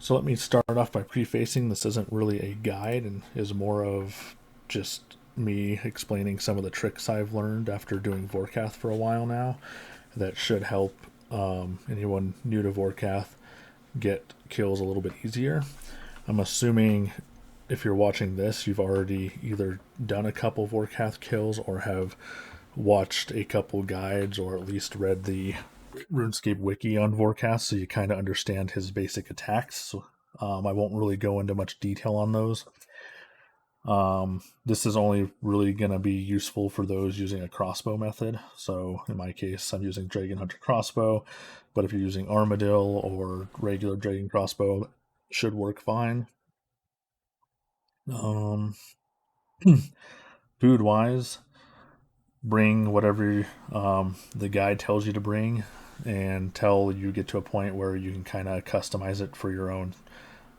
So let me start off by prefacing this isn't really a guide and is more of just me explaining some of the tricks I've learned after doing Vorkath for a while now that should help anyone new to Vorkath get kills a little bit easier. I'm assuming if you're watching this, you've already either done a couple Vorkath kills or have watched a couple guides or at least read the RuneScape wiki on Vorkath, so you kind of understand his basic attacks. So, I won't really go into much detail on those. This is only really going to be useful for those using a crossbow method. So in my case, I'm using Dragon Hunter crossbow, but if you're using Armadillo or regular Dragon crossbow, it should work fine. Food wise, bring whatever the guide tells you to bring until you get to a point where you can kind of customize it for your own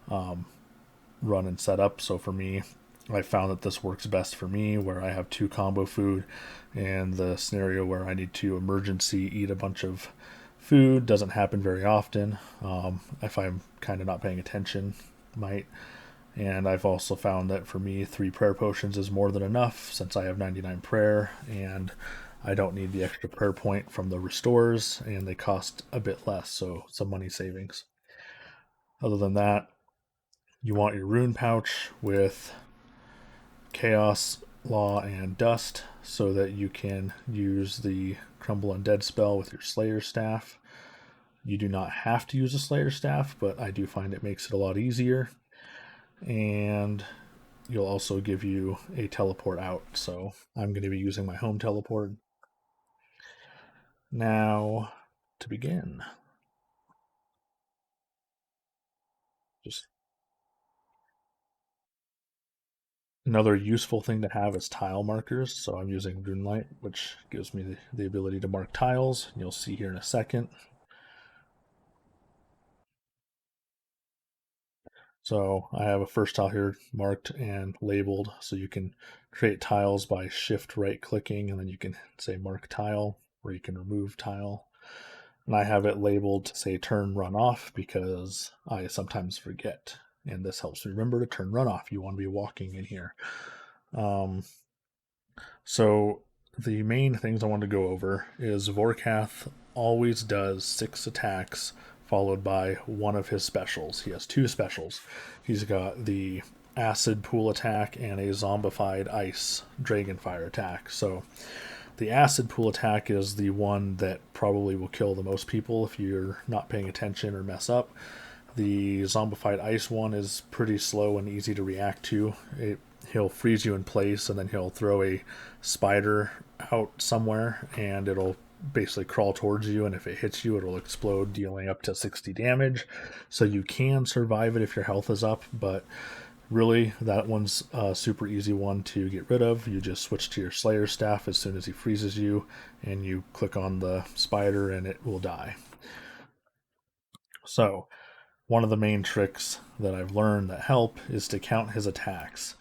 run and setup. So for me, I found that this works best for me where I have 2 combo food, and the scenario where I need to emergency eat a bunch of food doesn't happen very often. If I'm kind of not paying attention, might. And I've also found that for me, 3 prayer potions is more than enough since I have 99 prayer, and I don't need the extra prayer point from the restores, and they cost a bit less, so some money savings. Other than that, you want your rune pouch with Chaos, Law, and Dust so that you can use the Crumble Undead spell with your Slayer Staff. You do not have to use a Slayer Staff, but I do find it makes it a lot easier. And you'll also give you a teleport out, so I'm going to be using my home teleport. Now, to begin, just another useful thing to have is tile markers. So I'm using Runelight, which gives me the ability to mark tiles. You'll see here in a second. So I have a first tile here marked and labeled, so you can create tiles by shift right clicking, and then you can say mark tile, or you can remove tile. And I have it labeled to say turn run off because I sometimes forget, and this helps me remember to turn run off. You want to be walking in here. So the main things I want to go over is Vorkath always does 6 attacks followed by one of his specials. He has 2 specials. He's got the acid pool attack and a zombified ice dragonfire attack. So the acid pool attack is the one that probably will kill the most people if you're not paying attention or mess up. The zombified ice one is pretty slow and easy to react to. He'll freeze you in place, and then he'll throw a spider out somewhere, and it'll basically crawl towards you, and if it hits you, it'll explode, dealing up to 60 damage. So you can survive it if your health is up, but really, that one's a super easy one to get rid of. You just switch to your Slayer Staff as soon as he freezes you, and you click on the spider, and it will die. So, one of the main tricks that I've learned that help is to count his attacks.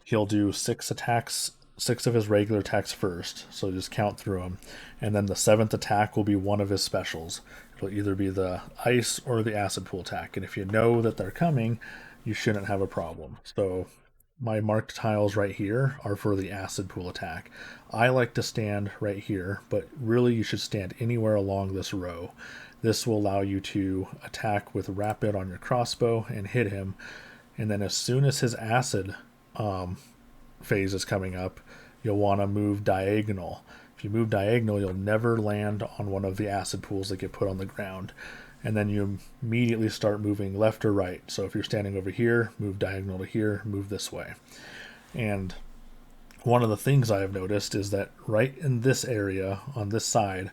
He'll do 6 attacks, 6 of his regular attacks first, so just count through them. And then the 7th attack will be one of his specials. It'll either be the ice or the acid pool attack. And if you know that they're coming, you shouldn't have a problem. So my marked tiles right here are for the acid pool attack. I like to stand right here, but really you should stand anywhere along this row. This will allow you to attack with rapid on your crossbow and hit him. And then as soon as his acid phase is coming up, you'll want to move diagonal. If you move diagonal, you'll never land on one of the acid pools that get put on the ground. And then you immediately start moving left or right. So if you're standing over here, move diagonal to here, move this way. And one of the things I have noticed is that right in this area, on this side,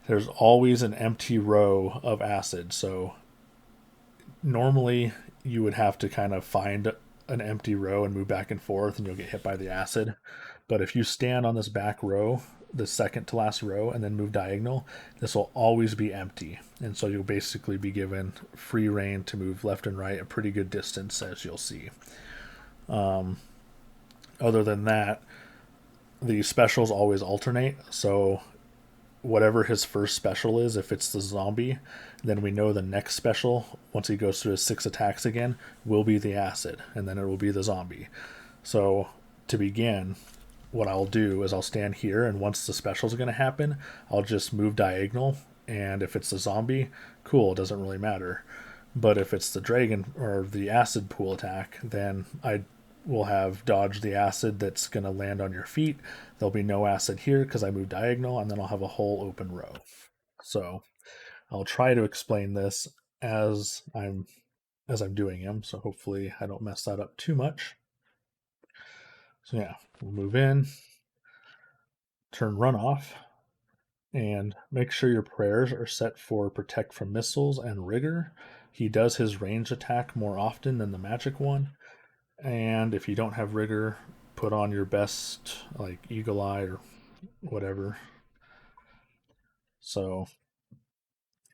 there's always an empty row of acid. So normally you would have to kind of find an empty row and move back and forth, and you'll get hit by the acid. But if you stand on this back row, the second to last row, and then move diagonal, this will always be empty. And so you'll basically be given free reign to move left and right a pretty good distance, as you'll see. Other than that, the specials always alternate. So whatever his first special is, if it's the zombie, then we know the next special, once he goes through his 6 attacks again, will be the acid, and then it will be the zombie. So to begin, what I'll do is I'll stand here, and once the special is going to happen, I'll just move diagonal, and if it's the zombie, cool, it doesn't really matter. But if it's the dragon or the acid pool attack, then I will have dodged the acid that's going to land on your feet. There'll be no acid here because I moved diagonal, and then I'll have a whole open row. So I'll try to explain this as I'm doing them, so hopefully I don't mess that up too much. So yeah, we'll move in, turn run off, and make sure your prayers are set for protect from missiles and rigor. He does his range attack more often than the magic one. And if you don't have rigor, put on your best, like Eagle Eye or whatever. So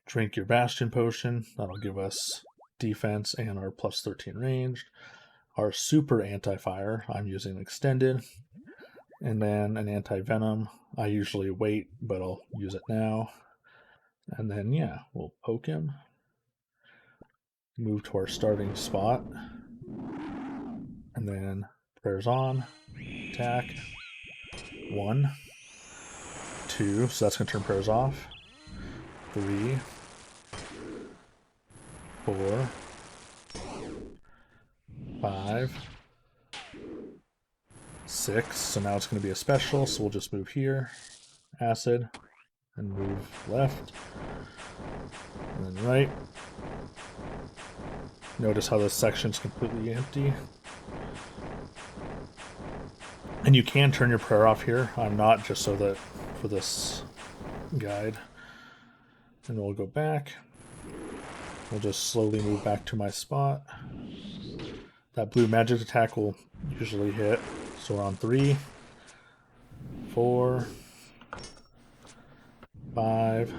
drink your Bastion potion. That'll give us defense and our plus 13 ranged. Our super anti-fire, I'm using extended. And then an anti-venom. I usually wait, but I'll use it now. And then, yeah, we'll poke him. Move to our starting spot. And then prayers on. Attack. 1, 2, so that's going to turn prayers off. 3, 4, 5, 6. So now it's going to be a special, so we'll just move here. Acid. And move left. And then right. Notice how this section's completely empty. And you can turn your prayer off here. I'm not, just so that for this guide. And we'll go back. We'll just slowly move back to my spot. That blue magic attack will usually hit. So we're on 3, 4, 5,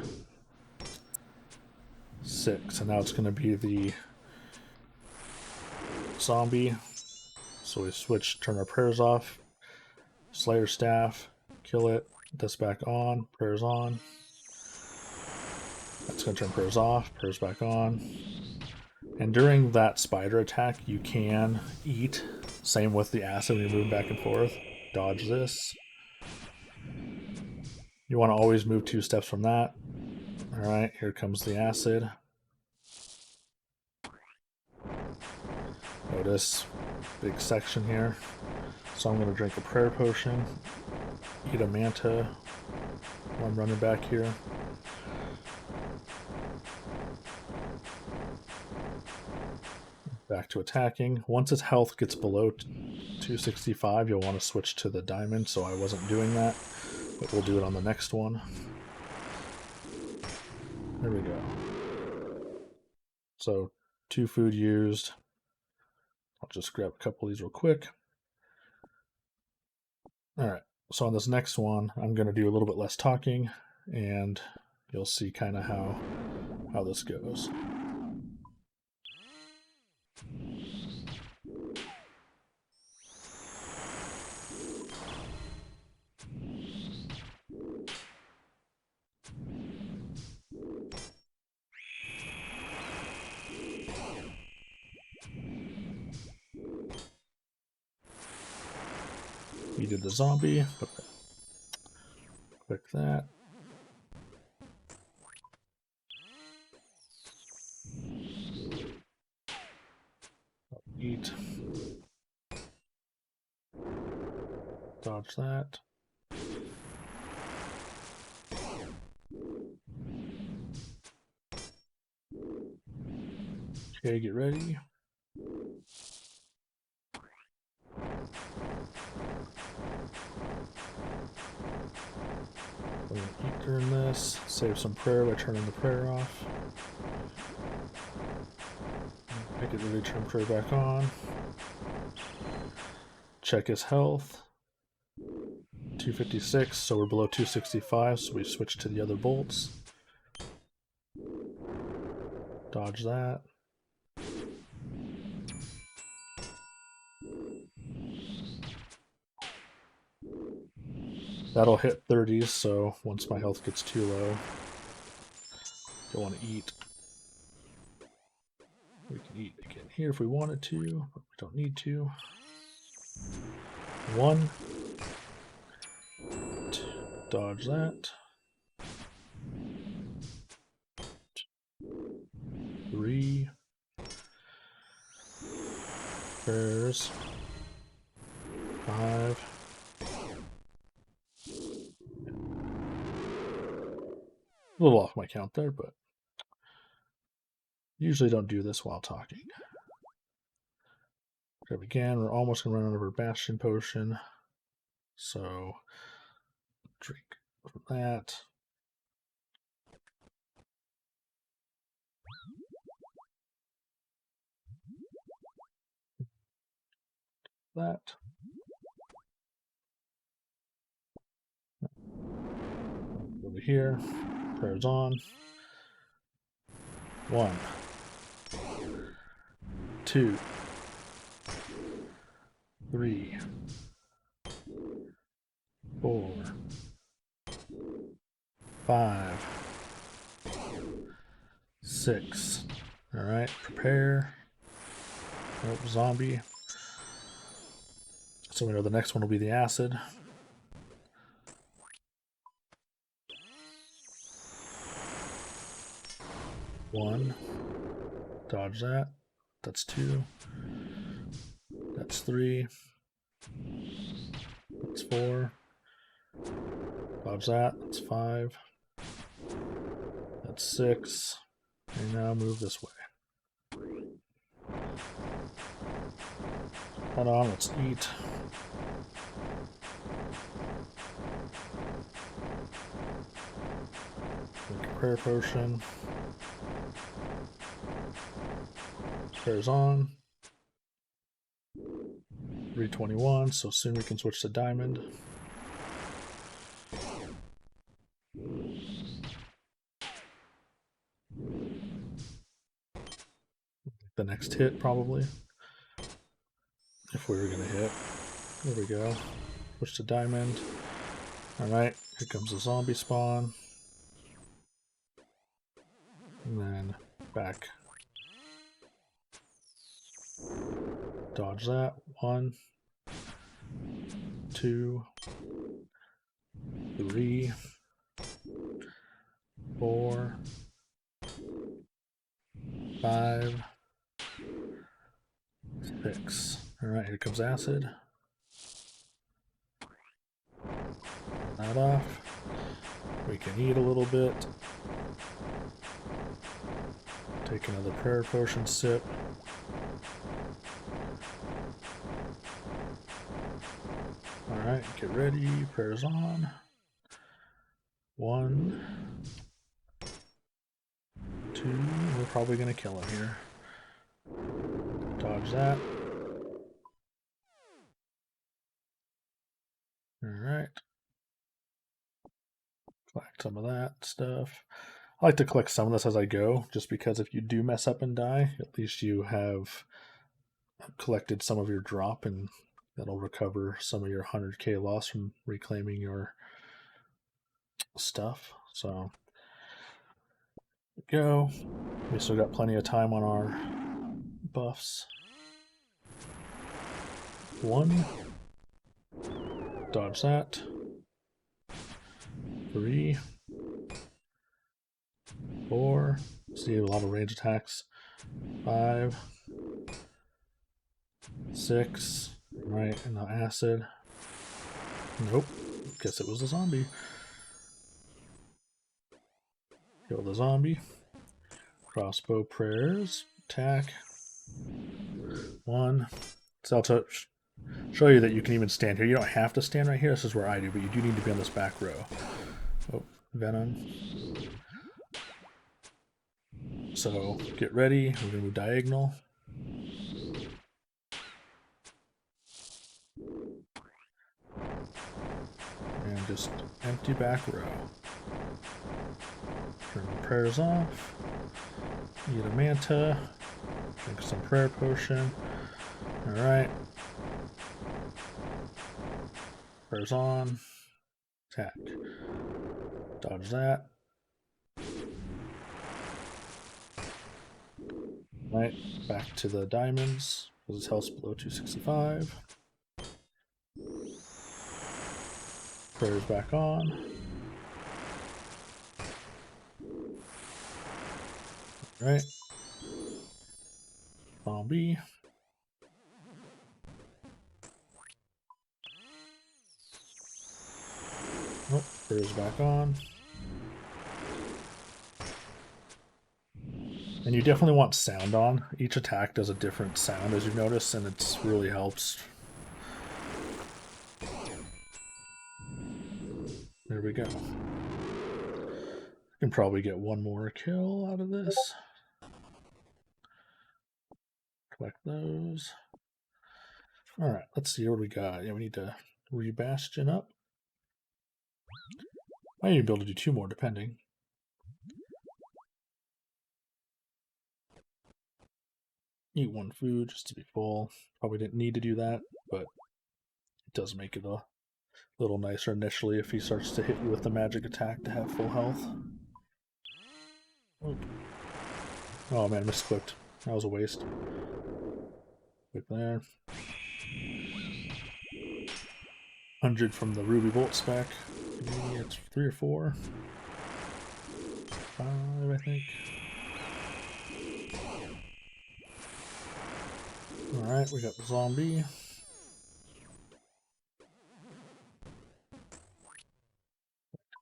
6. And now it's going to be the zombie. So we switch, turn our prayers off. Slayer staff, kill it. This back on, prayers on. That's going to turn prayers off, prayers back on. And during that spider attack, you can eat. Same with the acid, we move back and forth. Dodge this. You want to always move 2 steps from that. Alright, here comes the acid. Notice, big section here. So I'm going to drink a prayer potion. Eat a manta while I'm running back here. Back to attacking. Once its health gets below 265, you'll want to switch to the diamond, so I wasn't doing that, but we'll do it on the next one. There we go. So 2 food used. I'll just grab a couple of these real quick. Alright, so on this next one, I'm going to do a little bit less talking, and you'll see kind of how this goes. We did the zombie. Okay. Click that. Eat. Dodge that. Okay, get ready. I'm going to eat during this. Save some prayer by turning the prayer off. Make it ready to turn prayer back on. Check his health. 256, so we're below 265, so we switch to the other bolts. Dodge that. That'll hit 30s, so once my health gets too low, don't want to eat. We can eat again here if we wanted to, but we don't need to. 1. Dodge that. 3. Prayers. 5. A little off my count there, but usually don't do this while talking. Grab again. We're almost going to run out of our Bastion potion. So, drink that. That. Over here. Prayers on. 1. 2. 3. 4. 5. 6. Alright, prepare. Nope, zombie. So we know the next one will be the acid. 1. Dodge that. That's 2. That's 3. That's 4. Dodge that. That's 5. That's 6. And now move this way. Hold on, let's eat. Make a prayer potion. Prayers on. 321, so soon we can switch to diamond. The next hit, probably. If we were going to hit. There we go. Switch to diamond. Alright, here comes the zombie spawn. And then back. Dodge that. 1. 2. 3. 4. 5. 6. Alright, here comes acid. That off. We can eat a little bit. Take another prayer potion sip. Alright, get ready. Prayers on. 1. 2. We're probably going to kill him here. Dodge that. Alright. Collect some of that stuff. I like to collect some of this as I go, just because if you do mess up and die, at least you have collected some of your drop, and that'll recover some of your 100k loss from reclaiming your stuff. So, go. We still got plenty of time on our buffs. 1. Dodge that. 3. 4. See a lot of range attacks. 5. 6. Right, and the acid. Nope. Guess it was a zombie. Kill the zombie. Crossbow prayers. Attack. 1. So I'll show you that you can even stand here. You don't have to stand right here. This is where I do, but you do need to be on this back row. Oh, venom. So get ready. We're going to move diagonal. And just empty back row. Turn the prayers off. Eat a manta. Drink some prayer potion. Alright. Prayers on. Attack. Dodge that. Right, back to the diamonds, because his health's below 265. Prayer's back on. Right. Zombie. Oh, prayer's back on. And you definitely want sound on. Each attack does a different sound, as you notice, and it really helps. There we go. Can probably get one more kill out of this. Collect those. Alright, let's see what we got. Yeah, we need to re-bastion up. I need to be able to do 2 more, depending. Eat 1 food just to be full. Probably didn't need to do that, but it does make it a little nicer initially if he starts to hit you with the magic attack to have full health. Oop. Oh man, misclicked. That was a waste. Click there. 100 from the ruby bolt spec. Maybe it's 3 or 4. 5, I think. Alright, we got the zombie.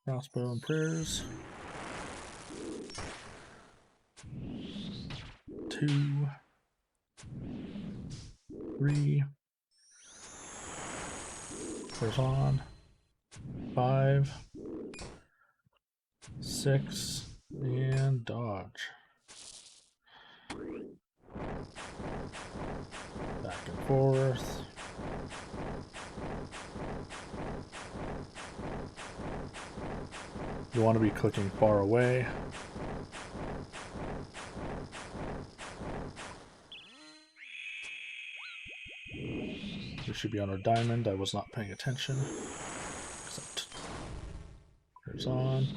Crossbow and prayers. 2, 3. Prayers on. 5, 6, and dodge. Back and forth. You want to be clicking far away. We should be on our diamond. I was not paying attention. Except there's on.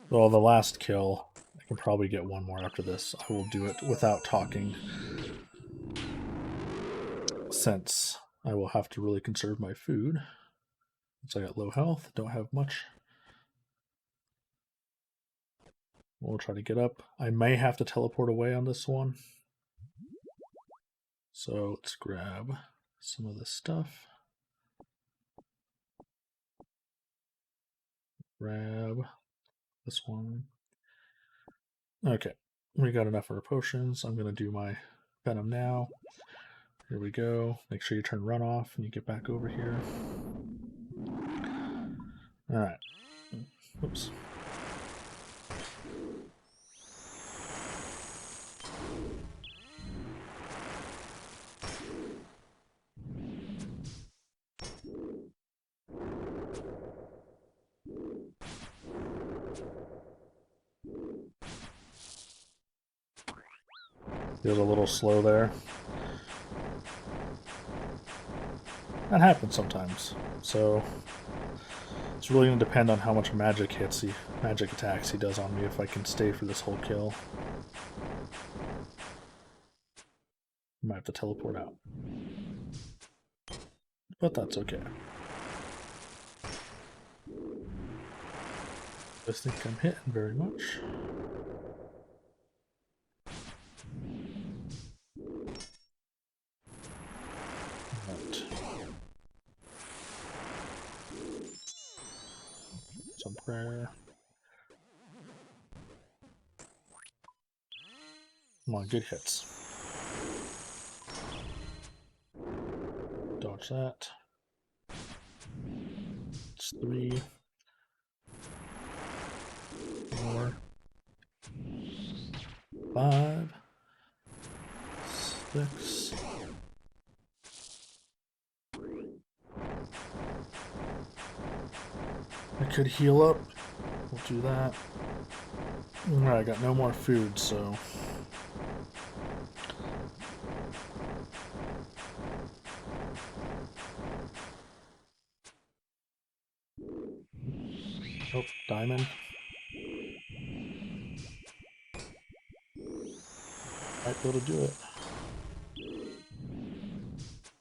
Well, the last kill, I can probably get 1 more after this. I will do it without talking, since I will have to really conserve my food. Since I got low health, don't have much. We'll try to get up. I may have to teleport away on this one. So let's grab some of this stuff. Grab this one. Okay, we got enough for our potions. I'm going to do my venom now. Here we go. Make sure you turn run off and you get back over here. Alright. Oops. Feels a little slow there. That happens sometimes. So it's really going to depend on how much magic attacks he does on me if I can stay for this whole kill. Might have to teleport out. But that's okay. I think I'm hitting very much. Right. Some prayer. Come on, good hits. Dodge that. It's 3. 4. 5. 6. could heal up. We'll do that. Alright, I got no more food, so... Oh, diamond. Might be able to do it.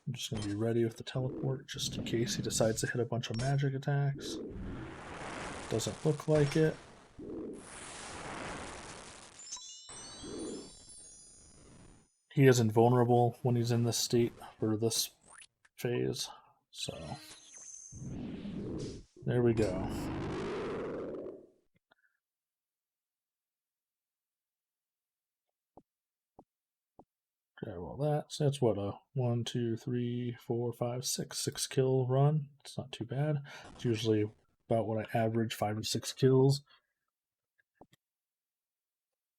I'm just going to be ready with the teleport, just in case he decides to hit a bunch of magic attacks. Doesn't look like it. He is invulnerable when he's in this state for this phase, so there we go. Okay, well that's what, a 1, 2, 3, 4, 5, 6 kill run. It's not too bad. It's usually about what I average, 5 to 6 kills.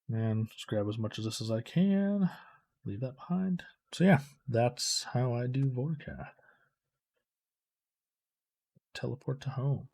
And just grab as much of this as I can. Leave that behind. So yeah, that's how I do Vorkath. Teleport to home.